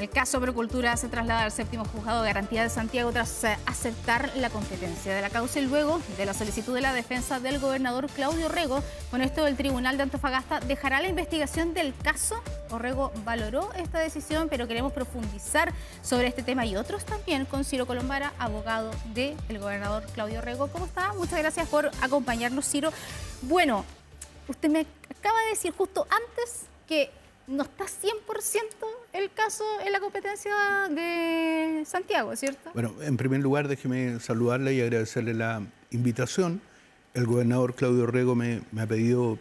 El caso Procultura se traslada al séptimo juzgado de garantía de Santiago tras aceptar la competencia de la causa y luego de la solicitud de la defensa del gobernador Claudio Rego. Con esto, el Tribunal de Antofagasta dejará la investigación del caso. Orrego valoró esta decisión, pero queremos profundizar sobre este tema y otros también con Ciro Colombara, abogado del gobernador Claudio Rego. ¿Cómo está? Muchas gracias por acompañarnos, Ciro. Bueno, usted me acaba de decir justo antes que no está 100% el caso en la competencia de Santiago, ¿cierto? Bueno, en primer lugar, déjeme saludarla y agradecerle la invitación. El gobernador Claudio Rego me ha pedido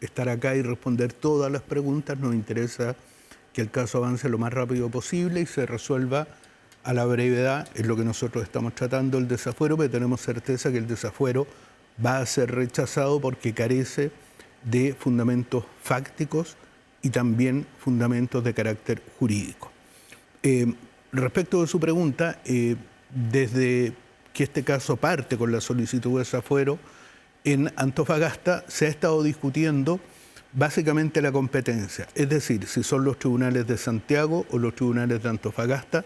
estar acá y responder todas las preguntas. Nos interesa que el caso avance lo más rápido posible y se resuelva a la brevedad. Es lo que nosotros estamos tratando, el desafuero, pero tenemos certeza que el desafuero va a ser rechazado porque carece de fundamentos fácticos y también fundamentos de carácter jurídico. Respecto de su pregunta, desde que este caso parte con la solicitud de desafuero, en Antofagasta se ha estado discutiendo básicamente la competencia, es decir, si son los tribunales de Santiago o los tribunales de Antofagasta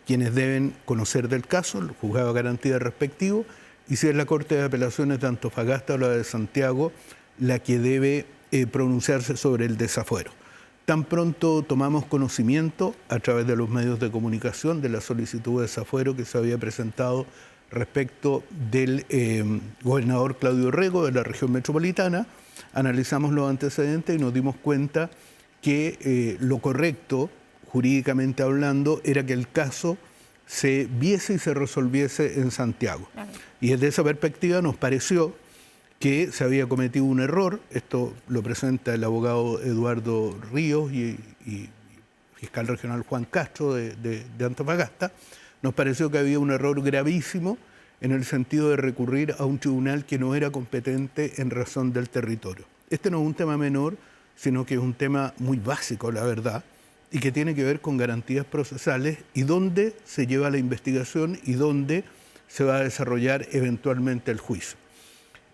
quienes deben conocer del caso, el juzgado de garantía respectivo, y si es la Corte de Apelaciones de Antofagasta o la de Santiago la que debe pronunciarse sobre el desafuero. Tan pronto tomamos conocimiento a través de los medios de comunicación de la solicitud de desafuero que se había presentado respecto del gobernador Claudio Rego de la región metropolitana, analizamos los antecedentes y nos dimos cuenta que lo correcto, jurídicamente hablando, era que el caso se viese y se resolviese en Santiago. Y desde esa perspectiva nos pareció que se había cometido un error. Esto lo presenta el abogado Eduardo Ríos y fiscal regional Juan Castro de Antofagasta. Nos pareció que había un error gravísimo en el sentido de recurrir a un tribunal que no era competente en razón del territorio. Este no es un tema menor, sino que es un tema muy básico, la verdad, y que tiene que ver con garantías procesales y dónde se lleva la investigación y dónde se va a desarrollar eventualmente el juicio.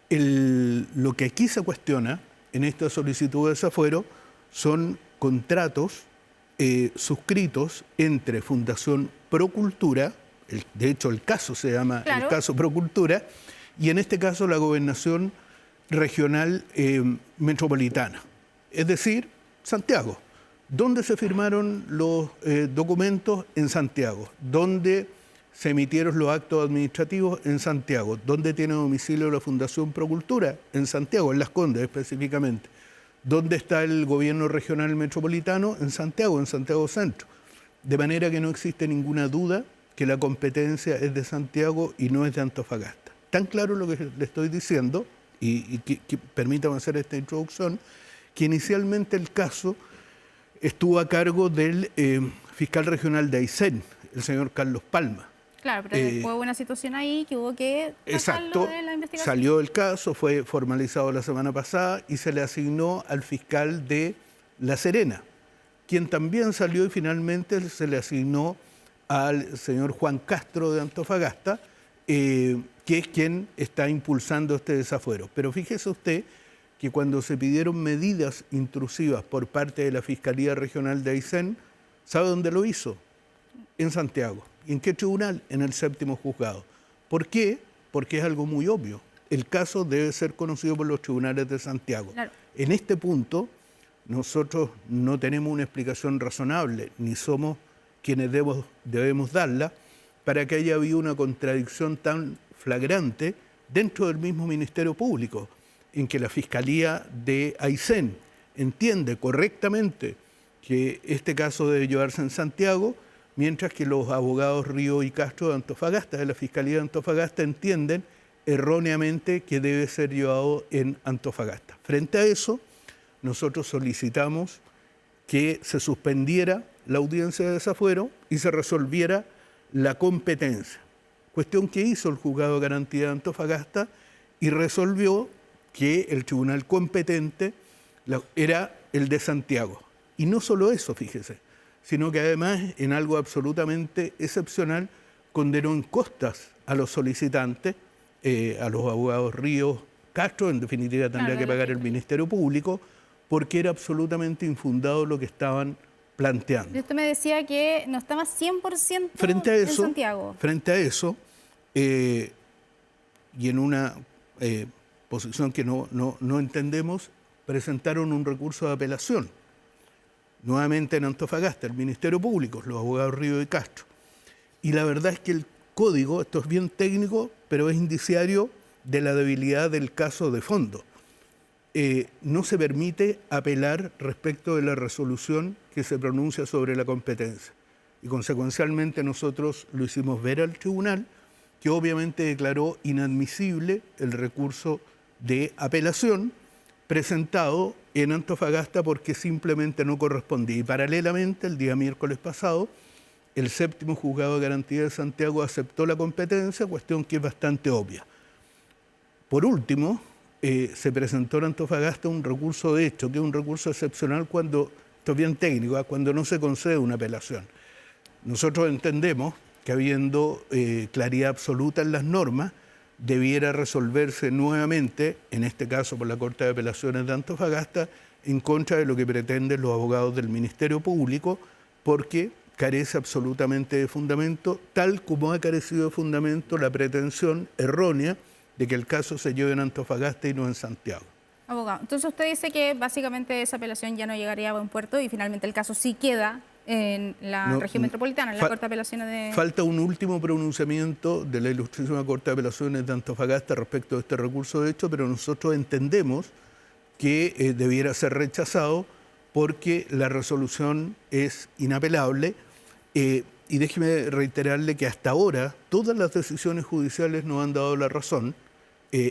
Lo que aquí se cuestiona en esta solicitud de desafuero son contratos suscritos entre Fundación Procultura, de hecho el caso se llama el caso Procultura, y en este caso la Gobernación Regional Metropolitana, es decir, Santiago. ¿Dónde se firmaron los documentos? En Santiago. ¿Dónde se emitieron los actos administrativos? En Santiago. ¿Dónde tiene domicilio la Fundación Procultura? En Santiago, en Las Condes específicamente. ¿Dónde está el gobierno regional metropolitano? En Santiago Centro. De manera que no existe ninguna duda que la competencia es de Santiago y no es de Antofagasta. Tan claro lo que le estoy diciendo, y que permítame hacer esta introducción, que inicialmente el caso estuvo a cargo del fiscal regional de Aysén, el señor Carlos Palma. Claro, pero fue una situación ahí que hubo que sacarlo de la investigación. Salió el caso, fue formalizado la semana pasada y se le asignó al fiscal de La Serena, quien también salió y finalmente se le asignó al señor Juan Castro de Antofagasta, que es quien está impulsando este desafuero. Pero fíjese usted que cuando se pidieron medidas intrusivas por parte de la Fiscalía Regional de Aysén, ¿sabe dónde lo hizo? En Santiago. ¿Y en qué tribunal? En el séptimo juzgado. ¿Por qué? Porque es algo muy obvio. El caso debe ser conocido por los tribunales de Santiago. Claro. En este punto, nosotros no tenemos una explicación razonable, ni somos quienes debemos darla, para que haya habido una contradicción tan flagrante dentro del mismo Ministerio Público, en que la Fiscalía de Aysén entiende correctamente que este caso debe llevarse en Santiago, mientras que los abogados Río y Castro de Antofagasta, de la Fiscalía de Antofagasta, entienden erróneamente que debe ser llevado en Antofagasta. Frente a eso, nosotros solicitamos que se suspendiera la audiencia de desafuero y se resolviera la competencia. Cuestión que hizo el Juzgado de Garantía de Antofagasta y resolvió que el tribunal competente era el de Santiago. Y no solo eso, fíjese, sino que además, en algo absolutamente excepcional, condenó en costas a los solicitantes, a los abogados Ríos, Castro, en definitiva tendría que pagar el Ministerio Público, porque era absolutamente infundado lo que estaban planteando. Usted me decía que no estaba 100% Frente a en eso, Santiago. Frente a eso, y en una posición que no entendemos, presentaron un recurso de apelación, nuevamente en Antofagasta, el Ministerio Público, los abogados Río y Castro. Y la verdad es que el código, esto es bien técnico, pero es indiciario de la debilidad del caso de fondo. No se permite apelar respecto de la resolución que se pronuncia sobre la competencia. Y consecuencialmente nosotros lo hicimos ver al tribunal, que obviamente declaró inadmisible el recurso de apelación presentado en Antofagasta porque simplemente no correspondía. Y paralelamente, el día miércoles pasado, el séptimo juzgado de garantía de Santiago aceptó la competencia, cuestión que es bastante obvia. Por último, se presentó en Antofagasta un recurso de hecho, que es un recurso excepcional cuando, esto es bien técnico, cuando no se concede una apelación. Nosotros entendemos que habiendo claridad absoluta en las normas, debiera resolverse nuevamente, en este caso por la Corte de Apelaciones de Antofagasta, en contra de lo que pretenden los abogados del Ministerio Público, porque carece absolutamente de fundamento, tal como ha carecido de fundamento la pretensión errónea de que el caso se lleve en Antofagasta y no en Santiago. Abogado, entonces usted dice que básicamente esa apelación ya no llegaría a buen puerto y finalmente el caso sí queda en la región metropolitana, en la Corte de Apelaciones de... Falta un último pronunciamiento de la Ilustrísima Corte de Apelaciones de Antofagasta respecto de este recurso de hecho, pero nosotros entendemos que debiera ser rechazado porque la resolución es inapelable. Y déjeme reiterarle que hasta ahora todas las decisiones judiciales nos han dado la razón,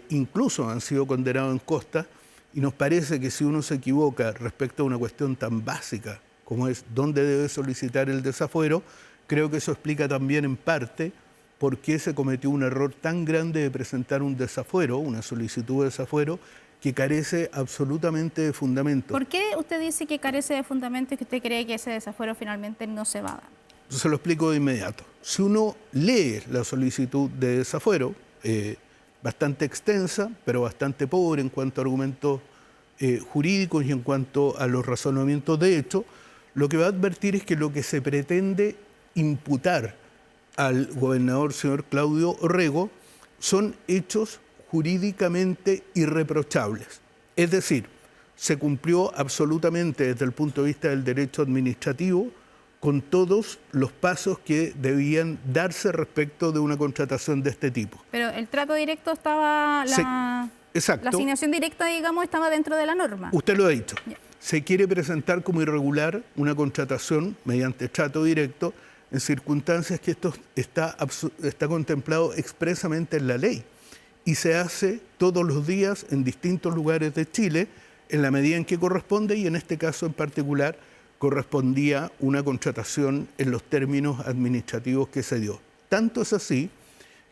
incluso han sido condenados en costa, y nos parece que si uno se equivoca respecto a una cuestión tan básica como es dónde debe solicitar el desafuero, creo que eso explica también en parte por qué se cometió un error tan grande de presentar un desafuero, una solicitud de desafuero, que carece absolutamente de fundamento. ¿Por qué usted dice que carece de fundamento y que usted cree que ese desafuero finalmente no se va a dar? Se lo explico de inmediato. Si uno lee la solicitud de desafuero, bastante extensa, pero bastante pobre en cuanto a argumentos jurídicos y en cuanto a los razonamientos de hecho, lo que va a advertir es que lo que se pretende imputar al gobernador señor Claudio Orrego son hechos jurídicamente irreprochables. Es decir, se cumplió absolutamente desde el punto de vista del derecho administrativo con todos los pasos que debían darse respecto de una contratación de este tipo. Pero el trato directo estaba, exacto. La asignación directa, digamos, estaba dentro de la norma. Usted lo ha dicho. Ya. Se quiere presentar como irregular una contratación mediante trato directo en circunstancias que esto está contemplado expresamente en la ley y se hace todos los días en distintos lugares de Chile en la medida en que corresponde y en este caso en particular correspondía una contratación en los términos administrativos que se dio. Tanto es así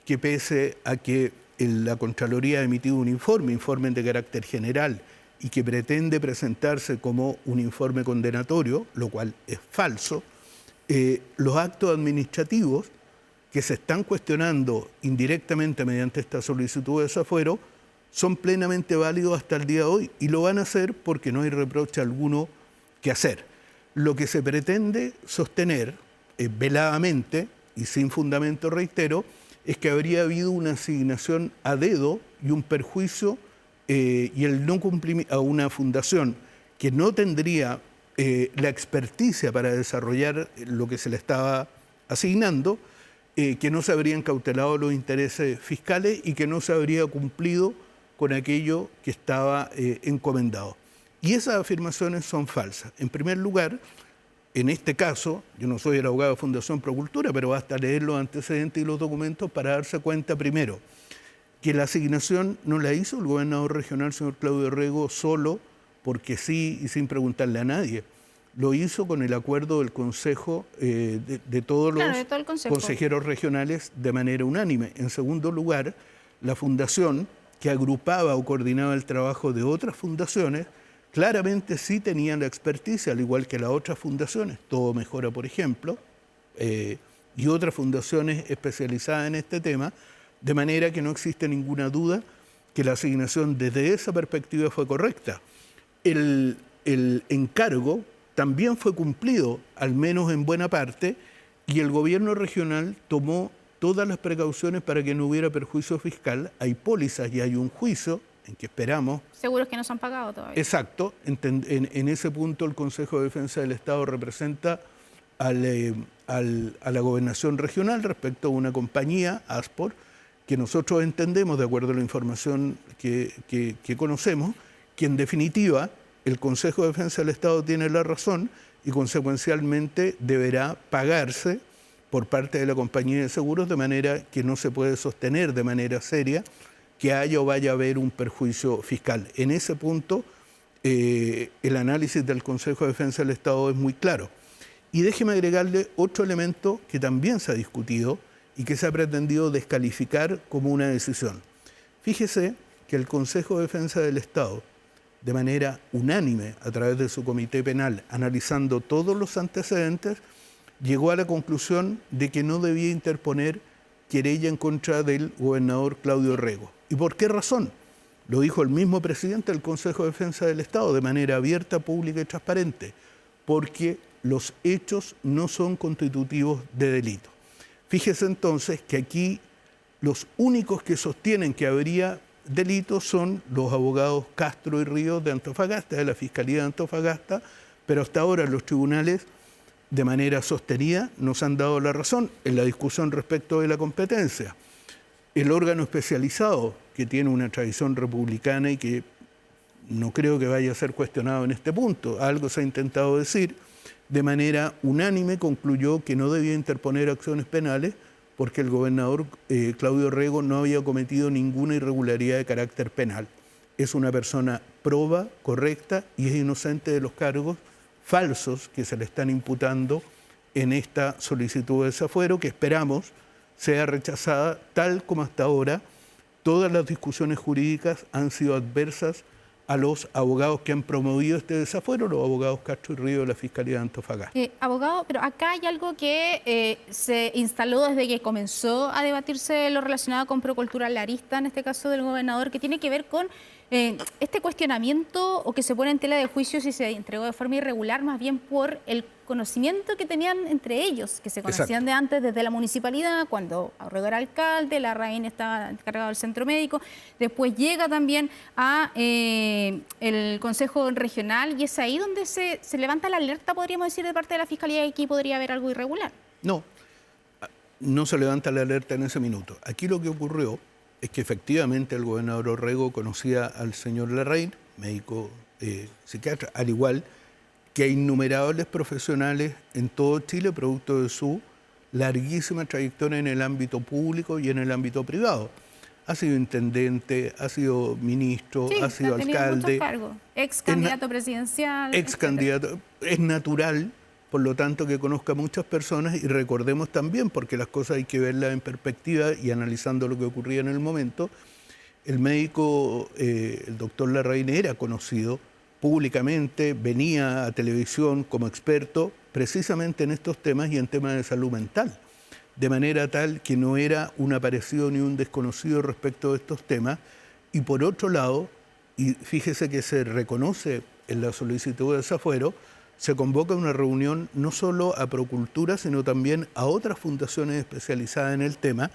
que pese a que la Contraloría ha emitido un informe de carácter general y que pretende presentarse como un informe condenatorio, lo cual es falso, los actos administrativos que se están cuestionando indirectamente mediante esta solicitud de desafuero son plenamente válidos hasta el día de hoy y lo van a hacer porque no hay reproche alguno que hacer. Lo que se pretende sostener veladamente y sin fundamento, reitero, es que habría habido una asignación a dedo y un perjuicio y el no cumplimiento a una fundación que no tendría la experticia para desarrollar lo que se le estaba asignando, que no se habrían cautelado los intereses fiscales y que no se habría cumplido con aquello que estaba encomendado. Y esas afirmaciones son falsas. En primer lugar, en este caso, yo no soy el abogado de Fundación Procultura, pero basta leer los antecedentes y los documentos para darse cuenta primero que la asignación no la hizo el gobernador regional, señor Claudio Orrego, solo porque sí y sin preguntarle a nadie. Lo hizo con el acuerdo del Consejo, de todos los consejeros regionales de manera unánime. En segundo lugar, la fundación que agrupaba o coordinaba el trabajo de otras fundaciones, claramente sí tenían la experticia, al igual que las otras fundaciones, Todo Mejora, por ejemplo, y otras fundaciones especializadas en este tema, de manera que no existe ninguna duda que la asignación desde esa perspectiva fue correcta. El encargo también fue cumplido, al menos en buena parte, y el gobierno regional tomó todas las precauciones para que no hubiera perjuicio fiscal. Hay pólizas y hay un juicio en que esperamos. Seguros que no se han pagado todavía. Exacto. En ese punto el Consejo de Defensa del Estado representa a la gobernación regional respecto a una compañía, Aspor, que nosotros entendemos, de acuerdo a la información que conocemos, que en definitiva el Consejo de Defensa del Estado tiene la razón y consecuencialmente deberá pagarse por parte de la compañía de seguros, de manera que no se puede sostener de manera seria que haya o vaya a haber un perjuicio fiscal. En ese punto, el análisis del Consejo de Defensa del Estado es muy claro. Y déjeme agregarle otro elemento que también se ha discutido y que se ha pretendido descalificar como una decisión. Fíjese que el Consejo de Defensa del Estado, de manera unánime, a través de su comité penal, analizando todos los antecedentes, llegó a la conclusión de que no debía interponer querella en contra del gobernador Claudio Rego. ¿Y por qué razón? Lo dijo el mismo presidente del Consejo de Defensa del Estado, de manera abierta, pública y transparente, porque los hechos no son constitutivos de delito. Fíjese entonces que aquí los únicos que sostienen que habría delito son los abogados Castro y Ríos de Antofagasta, de la Fiscalía de Antofagasta, pero hasta ahora los tribunales, de manera sostenida, nos han dado la razón en la discusión respecto de la competencia. El órgano especializado, que tiene una tradición republicana y que no creo que vaya a ser cuestionado en este punto, algo se ha intentado decir, de manera unánime concluyó que no debía interponer acciones penales porque el gobernador Claudio Rego no había cometido ninguna irregularidad de carácter penal. Es una persona proba, correcta y es inocente de los cargos falsos que se le están imputando en esta solicitud de desafuero, que esperamos sea rechazada, tal como hasta ahora todas las discusiones jurídicas han sido adversas a los abogados que han promovido este desafuero, los abogados Castro y Río de la Fiscalía de Antofagasta. Abogado, pero acá hay algo que se instaló desde que comenzó a debatirse lo relacionado con Procultura la arista, en este caso del gobernador, que tiene que ver con este cuestionamiento o que se pone en tela de juicio si se entregó de forma irregular, más bien por el conocimiento que tenían entre ellos, que se conocían Exacto. de antes desde la municipalidad, cuando Orrego era alcalde, Larraín estaba encargado del centro médico, después llega también a el Consejo Regional y es ahí donde se levanta la alerta, podríamos decir, de parte de la Fiscalía, que aquí podría haber algo irregular. No se levanta la alerta en ese minuto. Aquí lo que ocurrió es que efectivamente el gobernador Orrego conocía al señor Larraín, médico psiquiatra, al igual que a innumerables profesionales en todo Chile, producto de su larguísima trayectoria en el ámbito público y en el ámbito privado. Ha sido intendente, ha sido ministro, sí, ha sido alcalde. Ex candidato presidencial. Ex candidato. Es natural, por lo tanto, que conozca a muchas personas y recordemos también, porque las cosas hay que verlas en perspectiva y analizando lo que ocurría en el momento, el médico, el doctor Larraín, era conocido públicamente, venía a televisión como experto precisamente en estos temas y en temas de salud mental, de manera tal que no era un aparecido ni un desconocido respecto de estos temas. Y por otro lado, y fíjese que se reconoce en la solicitud de desafuero, se convoca una reunión no solo a Procultura, sino también a otras fundaciones especializadas en el tema,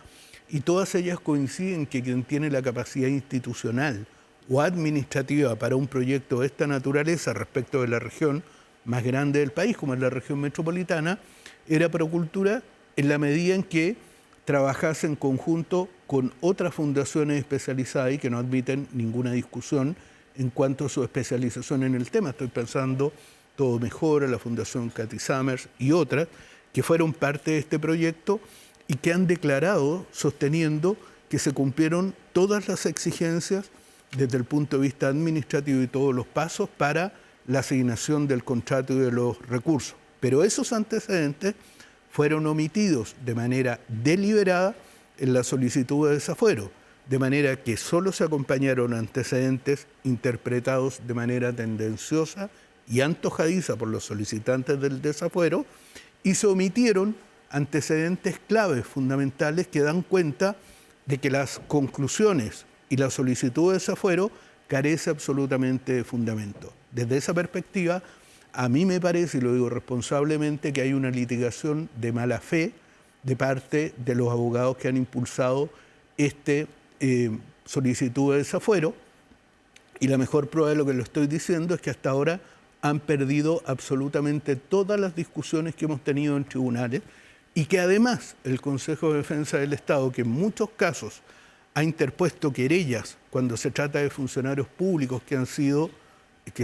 y todas ellas coinciden que quien tiene la capacidad institucional o administrativa para un proyecto de esta naturaleza respecto de la región más grande del país, como es la región metropolitana, era Procultura, en la medida en que trabajase en conjunto con otras fundaciones especializadas y que no admiten ninguna discusión en cuanto a su especialización en el tema. Estoy pensando Todo Mejora, la Fundación Cathy Summers y otras que fueron parte de este proyecto y que han declarado sosteniendo que se cumplieron todas las exigencias desde el punto de vista administrativo y todos los pasos para la asignación del contrato y de los recursos. Pero esos antecedentes fueron omitidos de manera deliberada en la solicitud de desafuero, de manera que solo se acompañaron antecedentes interpretados de manera tendenciosa y antojadiza por los solicitantes del desafuero y se omitieron antecedentes claves fundamentales que dan cuenta de que las conclusiones y la solicitud de desafuero carece absolutamente de fundamento. Desde esa perspectiva, A mí me parece, y lo digo responsablemente, que hay una litigación de mala fe de parte de los abogados que han impulsado solicitud de desafuero, y la mejor prueba de lo que lo estoy diciendo es que hasta ahora han perdido absolutamente todas las discusiones que hemos tenido en tribunales, y que además el Consejo de Defensa del Estado, que en muchos casos ha interpuesto querellas cuando se trata de funcionarios públicos que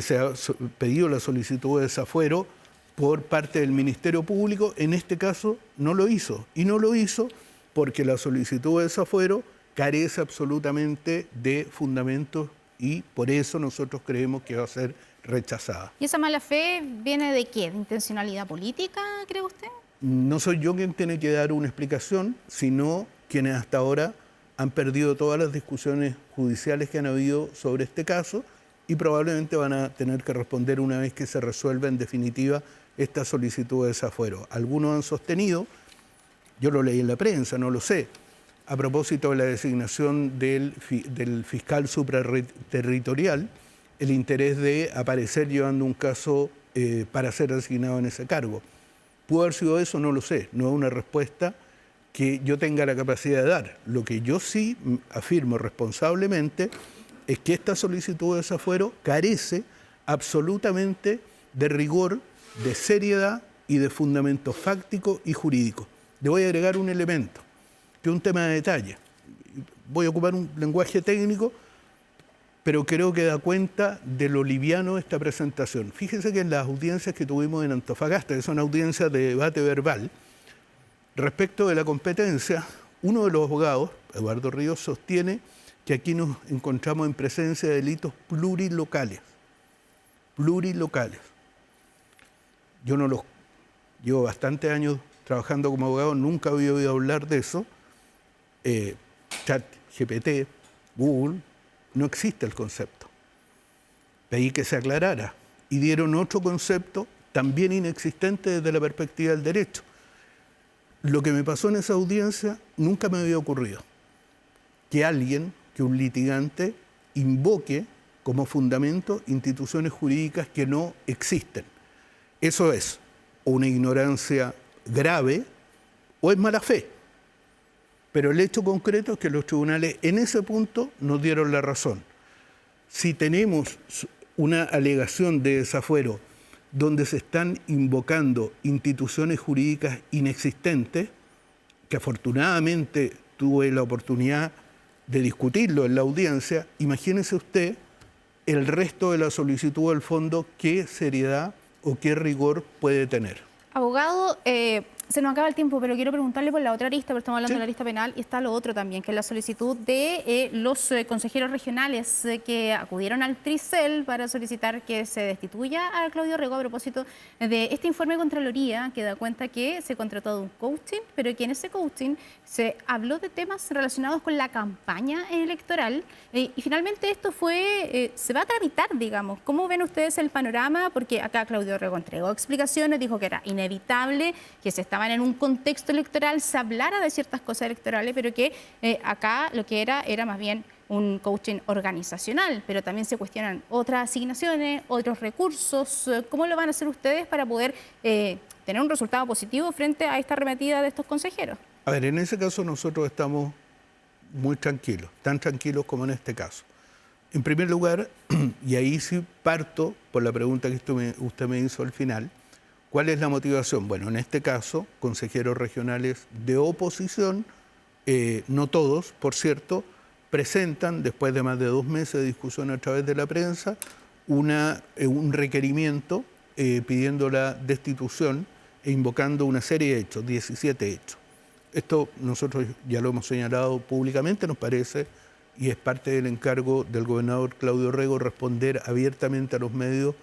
se ha pedido la solicitud de desafuero por parte del Ministerio Público, en este caso no lo hizo. Y no lo hizo porque la solicitud de desafuero carece absolutamente de fundamentos, y por eso nosotros creemos que va a ser rechazada. ¿Y esa mala fe viene de qué? ¿De intencionalidad política, cree usted? No soy yo quien tiene que dar una explicación, sino quienes hasta ahora han perdido todas las discusiones judiciales que han habido sobre este caso, y probablemente van a tener que responder una vez que se resuelva en definitiva esta solicitud de desafuero. Algunos han sostenido, yo lo leí en la prensa, no lo sé, a propósito de la designación del fiscal supraterritorial, el interés de aparecer llevando un caso para ser designado en ese cargo. ¿Pudo haber sido eso? No lo sé, no es una respuesta que yo tenga la capacidad de dar. Lo que yo sí afirmo responsablemente es que esta solicitud de desafuero carece absolutamente de rigor, de seriedad y de fundamento fáctico y jurídico. Le voy a agregar un elemento, que es un tema de detalle. Voy a ocupar un lenguaje técnico, pero creo que da cuenta de lo liviano de esta presentación. Fíjense que en las audiencias que tuvimos en Antofagasta, que son audiencias de debate verbal, respecto de la competencia, uno de los abogados, Eduardo Ríos, sostiene que aquí nos encontramos en presencia de delitos plurilocales. Plurilocales. Yo no los llevo bastantes años trabajando como abogado, nunca había oído hablar de eso. ChatGPT, Google, no existe el concepto. Pedí que se aclarara y dieron otro concepto también inexistente desde la perspectiva del derecho. Lo que me pasó en esa audiencia nunca me había ocurrido. Que un litigante invoque como fundamento instituciones jurídicas que no existen. Eso es o una ignorancia grave o es mala fe. Pero el hecho concreto es que los tribunales en ese punto nos dieron la razón. Si tenemos una alegación de desafuero donde se están invocando instituciones jurídicas inexistentes, que afortunadamente tuve la oportunidad de discutirlo en la audiencia, imagínese usted el resto de la solicitud del fondo, qué seriedad o qué rigor puede tener. Abogado, se nos acaba el tiempo, pero quiero preguntarle por la otra arista, porque estamos hablando de la arista penal, y está lo otro también, que es la solicitud de los consejeros regionales que acudieron al Tricel para solicitar que se destituya a Claudio Rego a propósito de este informe de Contraloría que da cuenta que se contrató de un coaching, pero que en ese coaching se habló de temas relacionados con la campaña electoral, y finalmente esto se va a tramitar, digamos. ¿Cómo ven ustedes el panorama? Porque acá Claudio Rego entregó explicaciones, dijo que era inevitable, que se estaban en un contexto electoral, se hablara de ciertas cosas electorales, pero que acá lo que era más bien un coaching organizacional, pero también se cuestionan otras asignaciones, otros recursos. ¿Cómo lo van a hacer ustedes para poder tener un resultado positivo frente a esta arremetida de estos consejeros? A ver, en ese caso nosotros estamos muy tranquilos, tan tranquilos como en este caso. En primer lugar, y ahí sí parto por la pregunta que usted me hizo al final, ¿cuál es la motivación? Bueno, en este caso, consejeros regionales de oposición, no todos, por cierto, presentan, después de más de 2 meses de discusión a través de la prensa, un requerimiento pidiendo la destitución e invocando una serie de hechos, 17 hechos. Esto nosotros ya lo hemos señalado públicamente, nos parece, y es parte del encargo del gobernador Claudio Rego responder abiertamente a los medios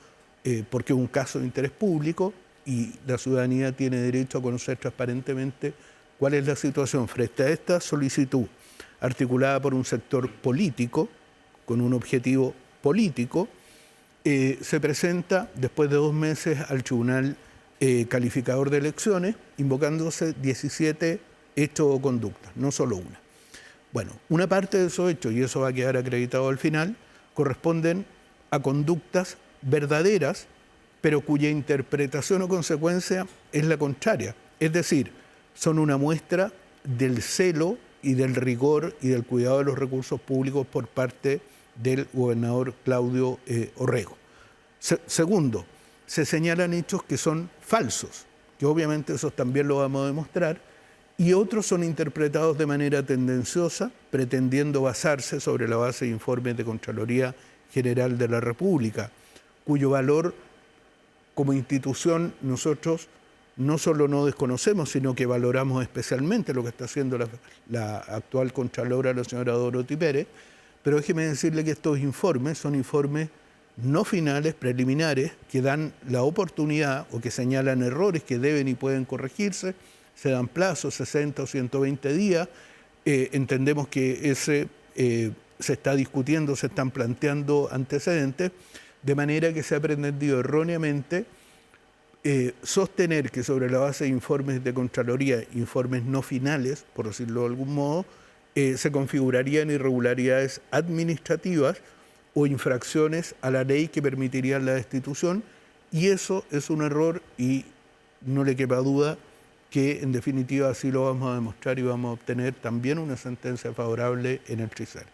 porque es un caso de interés público y la ciudadanía tiene derecho a conocer transparentemente cuál es la situación. Frente a esta solicitud articulada por un sector político, con un objetivo político, se presenta después de 2 meses al Tribunal Calificador de Elecciones, invocándose 17 hechos o conductas, no solo una. Bueno, una parte de esos hechos, y eso va a quedar acreditado al final, corresponden a conductas verdaderas pero cuya interpretación o consecuencia es la contraria. Es decir, son una muestra del celo y del rigor y del cuidado de los recursos públicos por parte del gobernador Claudio Orrego. Segundo, se señalan hechos que son falsos, que obviamente esos también lo vamos a demostrar, y otros son interpretados de manera tendenciosa, pretendiendo basarse sobre la base de informes de Contraloría General de la República, cuyo valor como institución nosotros no solo no desconocemos, sino que valoramos especialmente lo que está haciendo la actual Contralora, la señora Dorothy Pérez. Pero déjeme decirle que estos informes son informes no finales, preliminares, que dan la oportunidad o que señalan errores que deben y pueden corregirse, se dan plazos, 60 o 120 días. Entendemos que se está discutiendo, se están planteando antecedentes, de manera que se ha pretendido erróneamente sostener que sobre la base de informes de Contraloría, informes no finales, por decirlo de algún modo, se configurarían irregularidades administrativas o infracciones a la ley que permitirían la destitución, y eso es un error y no le quepa duda que en definitiva así lo vamos a demostrar y vamos a obtener también una sentencia favorable en el tribunal.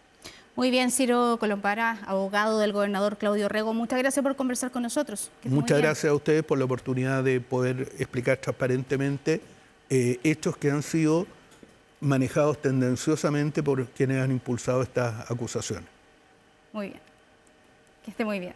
Muy bien, Ciro Colombara, abogado del gobernador Claudio Orrego, muchas gracias por conversar con nosotros. Muchas gracias a ustedes por la oportunidad de poder explicar transparentemente hechos que han sido manejados tendenciosamente por quienes han impulsado estas acusaciones. Muy bien, que esté muy bien.